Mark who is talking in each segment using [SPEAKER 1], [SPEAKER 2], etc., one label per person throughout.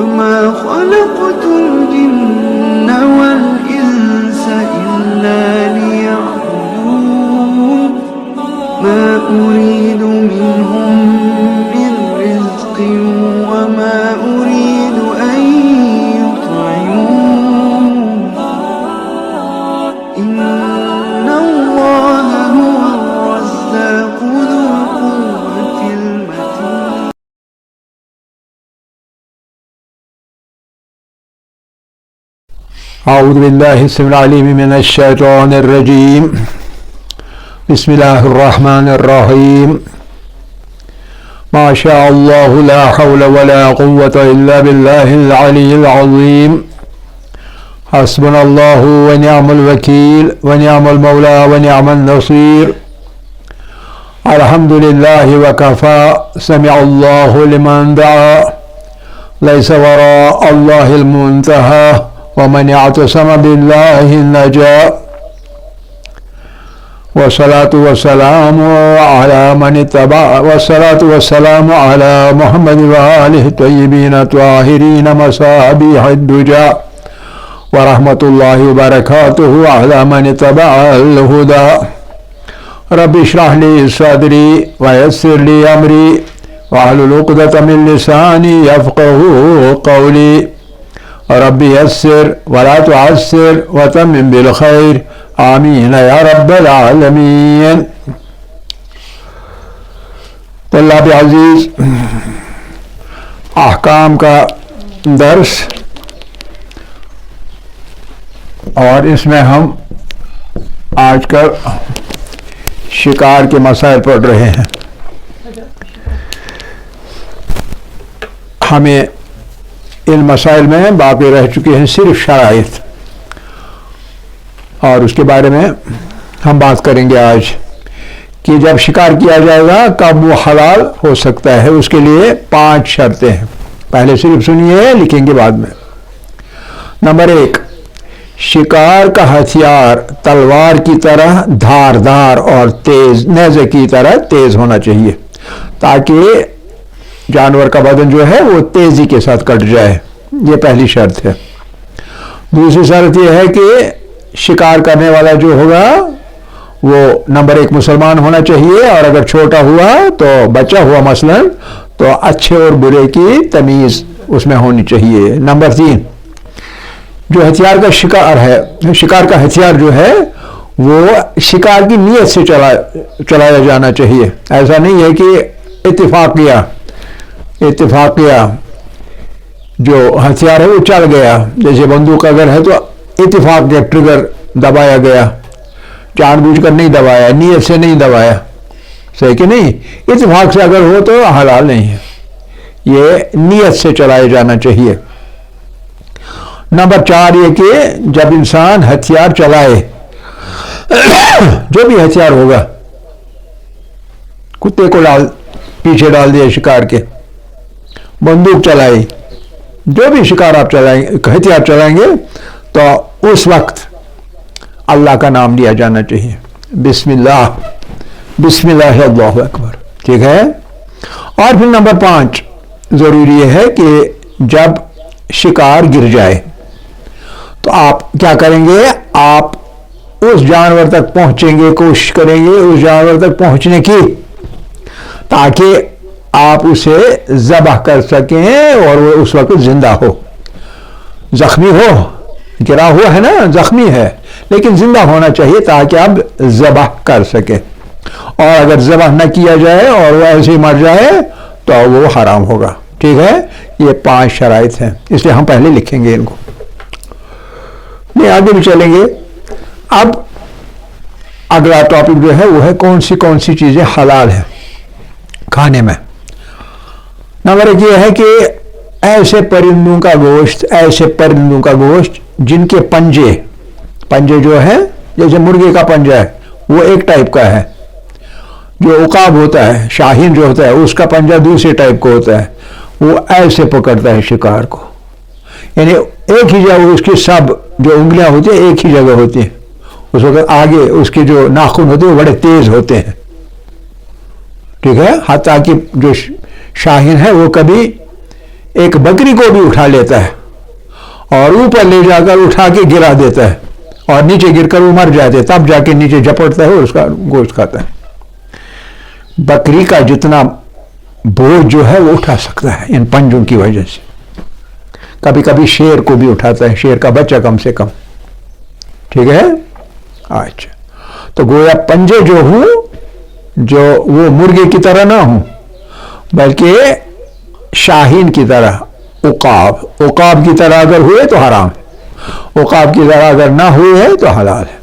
[SPEAKER 1] وما خلقت الجن والإنس إلا ليعبدون ما أريد منهم من رزق وما أريد أن يطعمون إن الله هو الرزاق ذو القوة المتين.
[SPEAKER 2] أعوذ بالله السميع العليم من الشيطان الرجيم. بسم الله الرحمن الرحيم. ما شاء الله لا حول ولا قوة إلا بالله العلي العظيم. حسبنا الله ونعم الوكيل ونعم المولى ونعم النصير. الحمد لله وكفى. سمع الله لمن دعا. ليس وراء الله المنتهى. ومن اعتصم بالله نجا. والصلاة والسلام على من اتبع. والصلاة والسلام على محمد وآله الطيبين الطاهرين مصابيح الدجى. ورحمة الله وبركاته على من اتبع الهدى. رب اشرح لي صدري ويسر لي أمري واحلل عقدة من لساني يفقه قولي. رب يسر ولا تعسر وتمم بالخير. آمین یا رب العالمین. طلاب عزیز، احکام کا درس، اور اس میں ہم آج کل شکار کے مسائل پڑھ رہے ہیں. ہمیں ان مسائل میں باقی رہ چکے ہیں صرف شرائط، اور اس کے بارے میں ہم بات کریں گے آج کہ جب شکار کیا جائے گا کب وہ حلال ہو سکتا ہے. اس کے لیے 5 شرطیں ہیں. پہلے صرف سنیے، لکھیں گے بعد میں. نمبر 1، شکار کا ہتھیار تلوار کی طرح دھاردار اور تیز، نیزے کی طرح تیز ہونا چاہیے تاکہ جانور کا بدن جو ہے وہ تیزی کے ساتھ کٹ جائے. یہ پہلی شرط ہے. دوسری شرط یہ ہے کہ شکار کرنے والا جو ہوگا وہ نمبر 1 مسلمان ہونا چاہیے، اور اگر چھوٹا ہوا تو بچہ ہوا مثلا تو اچھے اور برے کی تمیز اس میں ہونی چاہیے. نمبر 3، جو ہتھیار کا شکار ہے، شکار کا ہتھیار جو ہے وہ شکار کی نیت سے چلایا جانا چاہیے. ایسا نہیں ہے کہ اتفاقیہ جو ہتھیار ہے وہ چل گیا. جیسے بندوق اگر ہے تو اتفاق کے ٹریگر دبایا گیا، جان بوجھ کر نہیں دبایا، نیت سے نہیں دبایا. صحیح کہ نہیں؟ اتفاق سے اگر ہو تو حلال نہیں ہے. یہ نیت سے چلایا جانا چاہیے. نمبر 4 یہ کہ جب انسان ہتھیار چلائے، جو بھی ہتھیار ہوگا، کتے کو پیچھے ڈال دیا شکار کے، بندوق چلائی، جو بھی شکار آپ چلائیں، ہتھیار چلائیں گے تو اس وقت اللہ کا نام لیا جانا چاہیے. بسم اللہ، بسم اللہ اللہ اکبر. ٹھیک ہے؟ اور پھر نمبر 5 ضروری یہ ہے کہ جب شکار گر جائے تو آپ کیا کریں گے؟ آپ اس جانور تک پہنچیں گے، کوشش کریں گے اس جانور تک پہنچنے کی تاکہ آپ اسے ذبح کر سکیں اور وہ اس وقت زندہ ہو. زخمی ہو، گرا ہوا ہے نا، زخمی ہے لیکن زندہ ہونا چاہیے تاکہ آپ ذبح کر سکیں. اور اگر ذبح نہ کیا جائے اور وہ ایسے ہی مر جائے تو وہ حرام ہوگا. ٹھیک ہے؟ یہ 5 شرائط ہیں، اس لیے ہم پہلے لکھیں گے ان کو، نہیں آگے بھی چلیں گے. اب اگلا ٹاپک جو ہے وہ ہے کون سی چیزیں حلال ہیں کھانے میں. نمبر 1 یہ ہے کہ ایسے پرندوں کا گوشت جن کے پنجے جو ہے، جیسے مرغے کا پنجہ ہے وہ ایک ٹائپ کا ہے، جو عقاب ہوتا ہے، شاہین جو ہوتا ہے اس کا پنجہ دوسرے ٹائپ کا ہوتا ہے. وہ ایسے پکڑتا ہے شکار کو، یعنی ایک ہی جگہ اس کی سب جو انگلیاں ہوتی ہیں ایک ہی جگہ ہوتی ہیں. اس وقت آگے اس کے جو ناخن ہوتے ہیں وہ بڑے تیز ہوتے ہیں. ٹھیک ہے؟ حتیٰ کہ جو شاہین ہے وہ کبھی ایک بکری کو بھی اٹھا لیتا ہے اور اوپر لے جا کر اٹھا کے گرا دیتا ہے اور نیچے گر کر وہ مر جاتے، تب جا کے نیچے جپٹتا ہے اور اس کا گوشت کھاتا ہے۔ بکری کا جتنا بوجھ جو ہے وہ اٹھا سکتا ہے ان پنجوں کی وجہ سے۔ کبھی کبھی شیر کو بھی اٹھاتا ہے، شیر کا بچہ کم سے کم، ٹھیک ہے۔ اچھا، تو گویا پنجے جو ہوں جو وہ مرغے کی طرح نہ ہوں بلکہ شاہین کی طرح، عقاب کی طرح اگر ہوئے تو حرام ہے، عقاب کی طرح اگر نہ ہوئے تو حلال ہے۔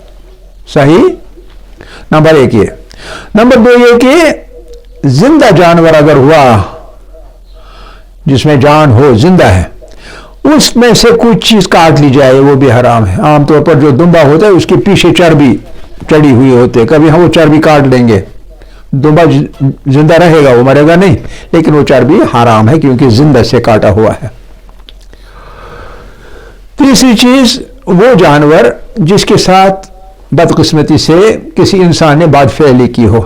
[SPEAKER 2] صحیح؟ نمبر 1 یہ۔ نمبر 2 یہ کہ زندہ جانور اگر ہوا جس میں جان ہو، زندہ ہے، اس میں سے کچھ چیز کاٹ لی جائے وہ بھی حرام ہے۔ عام طور پر جو دمبا ہوتا ہے اس کے پیچھے چربی چڑی ہوئی ہوتی ہے، کبھی ہم وہ چربی کاٹ لیں گے، دمبا زندہ رہے گا، وہ مرے گا نہیں، لیکن وہ چربی حرام ہے کیونکہ زندہ سے کاٹا ہوا ہے۔ تیسری چیز، وہ جانور جس کے ساتھ بدقسمتی سے کسی انسان نے بدفعلی کی ہو،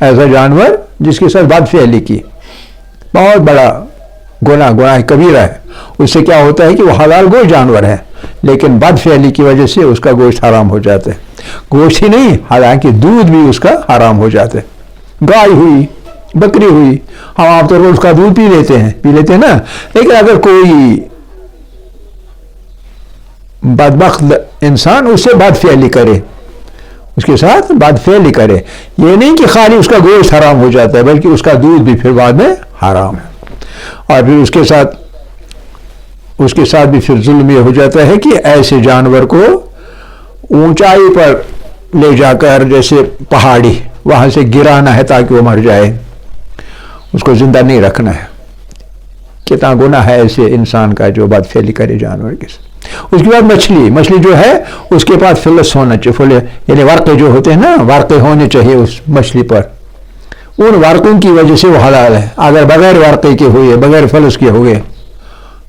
[SPEAKER 2] ایسا جانور جس کے ساتھ بدفعلی کی، بہت بڑا گناہ کبیرہ ہے، اس سے کیا ہوتا ہے کہ وہ حلال گوشت جانور ہے لیکن بدفعلی کی وجہ سے اس کا گوشت حرام ہو جاتا ہے۔ گوشت ہی نہیں، حالانکہ دودھ بھی اس کا حرام ہو جاتا ہے۔ گائے ہوئی، بکری ہوئی، ہم عام طور پر اس کا دودھ پی لیتے ہیں نا، لیکن اگر کوئی بدبخت انسان اس سے بدفعلی کرے، اس کے ساتھ بدفعلی کرے، یہ نہیں کہ خالی اس کا گوشت حرام ہو جاتا ہے بلکہ اس کا دودھ بھی پھر بعد میں حرام ہے، اور پھر اس کے ساتھ بھی پھر ظلم یہ ہو جاتا ہے کہ ایسے جانور کو اونچائی پر لے جا کر، جیسے پہاڑی، وہاں سے گرانا ہے تاکہ وہ مر جائے، اس کو زندہ نہیں رکھنا ہے۔ کتنا گناہ ہے ایسے انسان کا جو بدفعلی کرے جانور کے ساتھ۔ اس کے بعد مچھلی جو ہے اس کے پاس فلس ہونا چاہیے، یعنی ورقے جو ہوتے ہیں نا، ورقے ہونے چاہیے اس مچھلی پر، ان ورقوں کی وجہ سے وہ حلال ہے۔ اگر بغیر ورقے کے ہوئے، بغیر فلس کے ہوئے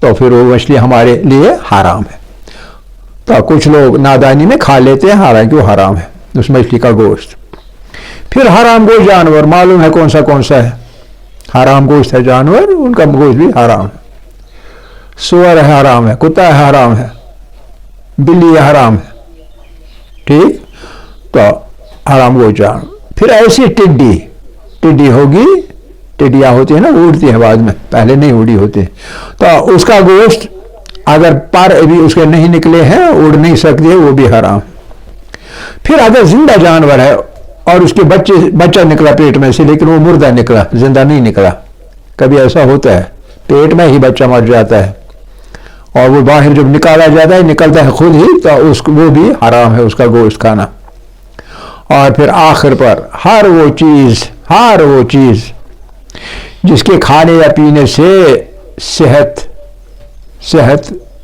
[SPEAKER 2] تو پھر وہ مچھلی ہمارے لیے حرام ہے۔ تو کچھ لوگ نادانی میں کھا لیتے ہیں، حالانکہ وہ حرام ہے اس مچھلی کا گوشت۔ پھر حرام گوشت جانور معلوم ہے کون سا ہے، حرام گوشت ہے جانور، ان کا گوشت بھی حرام ہے۔ سور ہے حرام ہے، کتا ہے حرام ہے، بلی ہے حرام ہے، ٹھیک، تو حرام گوشت جانور۔ پھر ایسی ٹڈی ہوگی، ٹڈیاں ہوتی ہیں نا، اڑتی ہیں بعد میں، پہلے نہیں اڑی ہوتی، تو اس کا گوشت اگر پر ابھی اس کے نہیں نکلے ہیں، اڑ نہیں سکتی ہے، وہ بھی حرام۔ پھر اگر زندہ جانور ہے اور اس کے بچہ نکلا پیٹ میں سے لیکن وہ مردہ نکلا، زندہ نہیں نکلا، کبھی ایسا ہوتا ہے پیٹ میں ہی بچہ مر جاتا ہے اور وہ باہر جب نکالا جاتا ہے، نکلتا ہے خود ہی، تو وہ بھی حرام ہے اس کا گوشت کھانا۔ اور پھر آخر پر ہر وہ چیز جس کے کھانے یا پینے سے صحت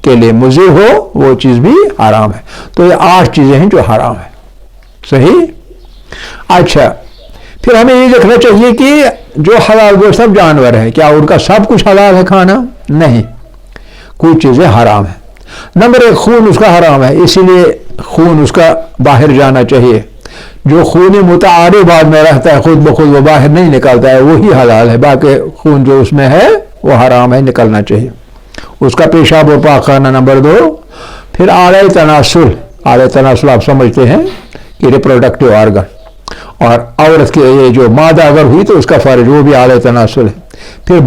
[SPEAKER 2] کے لیے مضر ہو، وہ چیز بھی حرام ہے۔ تو یہ 8 چیزیں ہیں جو حرام ہیں۔ صحیح؟ اچھا، پھر ہمیں یہ دیکھنا چاہیے کہ جو حلال گوشت سب جانور ہے، کیا ان کا سب کچھ حلال ہے کھانا؟ نہیں، کچھ چیزیں حرام ہیں۔ نمبر 1، خون اس کا حرام ہے، اسی لیے خون اس کا باہر جانا چاہیے۔ جو خون متعارض میں رہتا ہے، خود بخود وہ باہر نہیں نکلتا ہے، وہی حلال ہے، باقی خون جو اس میں ہے وہ حرام ہے، نکلنا چاہیے۔ اس کا پیشاب و پاخانہ۔ نمبر 2، پھر اعلی تناسل آپ سمجھتے ہیں کہ ریپروڈکٹیو آرگن، اور عورت کے یہ جو مادہ اگر ہوئی تو اس کا فرج، وہ بھی اعلی تناسل ہے۔ پھر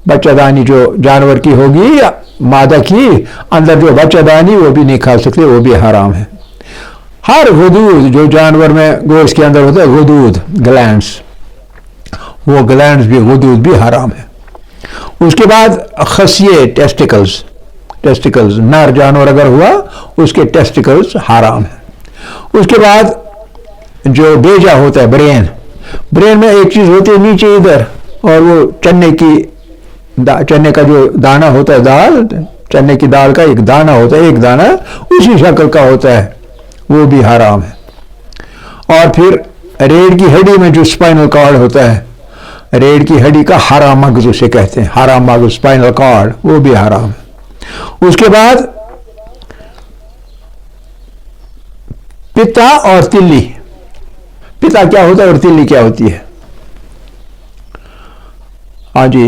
[SPEAKER 2] بچہ دانی جو جانور کی ہوگی مادہ کی، اندر جو بچہ دانی وہ بھی نہیں کھا سکتے، وہ بھی حرام ہے۔ ہر غدود جو جانور میں گوشت کے اندر ہوتا ہے، غدود گلینڈز، وہ گلینڈز بھی، غدود بھی حرام ہے۔ اس کے بعد خصیے، ٹیسٹیکلز، نر جانور اگر ہوا اس کے ٹیسٹیکلز حرام ہے۔ اس کے بعد جو بیجا ہوتا ہے، برین میں ایک چیز ہوتی ہے نیچے ادھر، اور وہ چنے کا جو دانہ ہوتا ہے، چنے کی دال کا ایک دانہ ہوتا ہے، ایک دانہ اسی شکل کا ہوتا ہے، وہ بھی حرام ہے۔ اور پھر ریڑھ کی ہڈی میں جو اسپائنل کارڈ ہوتا ہے، ریڑھ کی ہڈی کا حرام مغز اسے کہتے ہیں، حرام مغز، اسپائنل کارڈ، وہ بھی حرام ہے۔ اس کے بعد پتا اور تلی، پتا کیا ہوتا ہے اور تلی کیا ہوتی ہے؟ ہاں جی،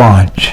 [SPEAKER 2] 5,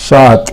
[SPEAKER 2] 7,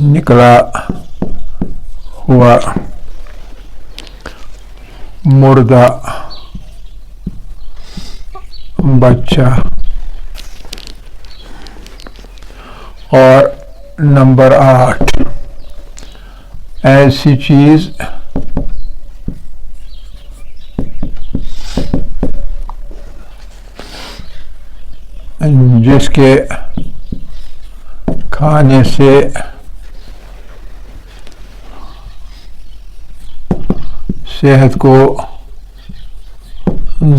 [SPEAKER 2] نکلا ہوا مردہ بچہ. اور نمبر 8 ایسی چیز جس کے کھانے سے صحت کو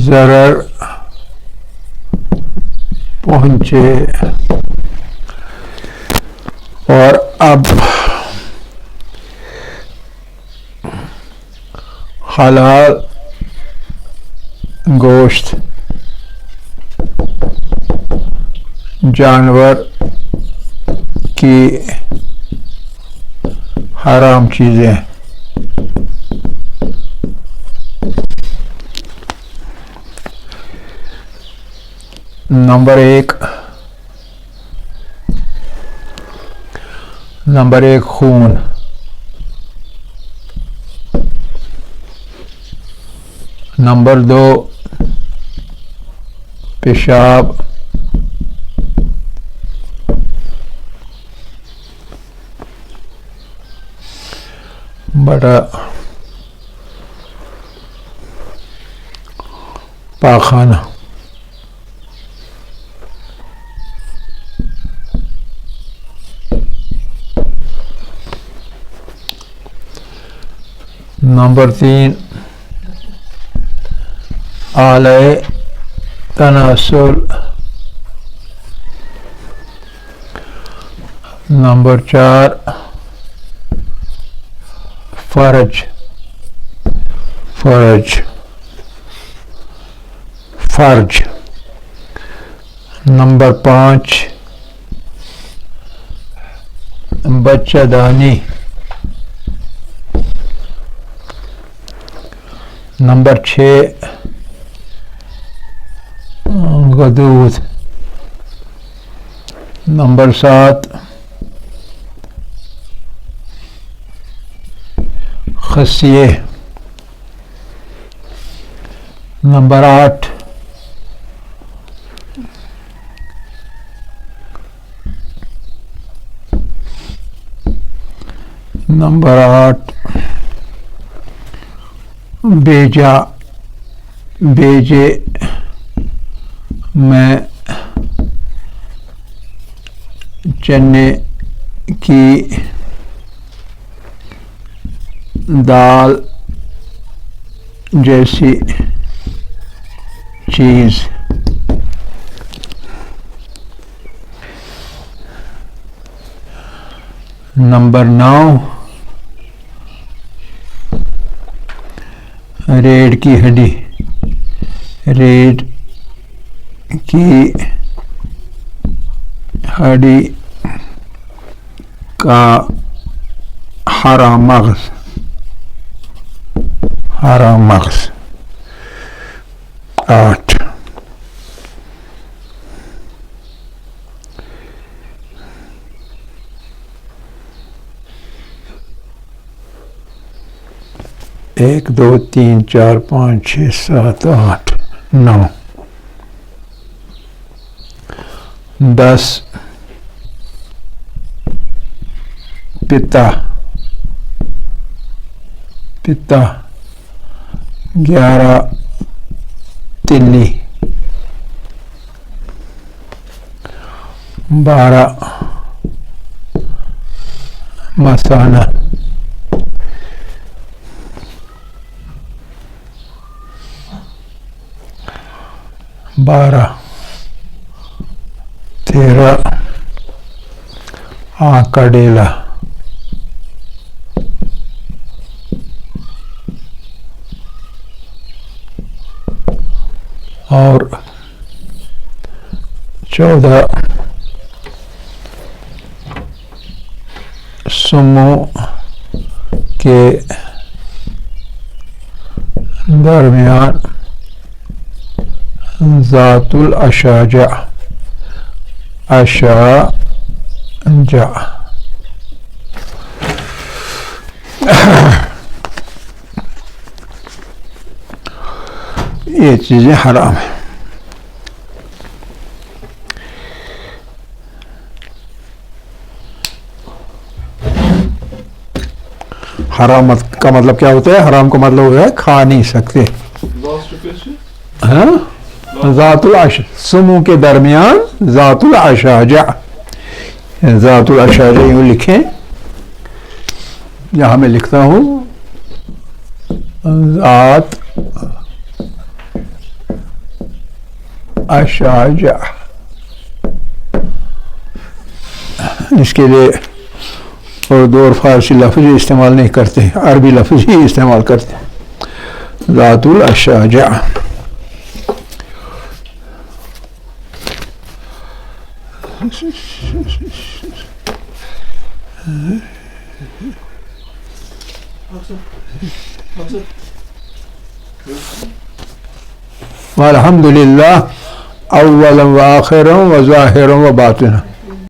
[SPEAKER 2] ضرر پہنچے. اور اب حلال گوشت جانور کی حرام چیزیں. نمبر 1 خون. نمبر 2 پیشاب. بڑا پاخانہ. نمبر 3 آلہ تناسل. Number 4 fridge. نمبر 5 بچہ دانی. نمبر 6 غدود. نمبر 7 خصیے. نمبر 8 بیجے میں چنے کی دال جیسی چیز. نمبر 9 ریڑھ کی ہڈی. ریڑھ کی ہڈی کا حرام مغز. 8 1 2 3 4 5 6 7 8 9 10 پتا. 11 تلی. 12 مثانہ. 13 آنکھ کا ڈیلا. 14 سمو کے درمیان ذات الاشاجع. یہ چیزیں حرام ہیں. حرام کا مطلب کیا ہوتا ہے؟ حرام کا مطلب ہوتا ہے کھا نہیں سکتے. ہاں ذات العش سمو کے درمیان ذات العشاجہ، ذات العشاجہ یوں لکھیں، یہاں میں لکھتا ہوں ذات عشاجہ. اس کے لیے اردو اور فارسی لفظ استعمال نہیں کرتے، عربی لفظ ہی استعمال کرتے. ذات العشاجہ. والحمد للہ اولا و آخرا و ظاہرا و باطنا.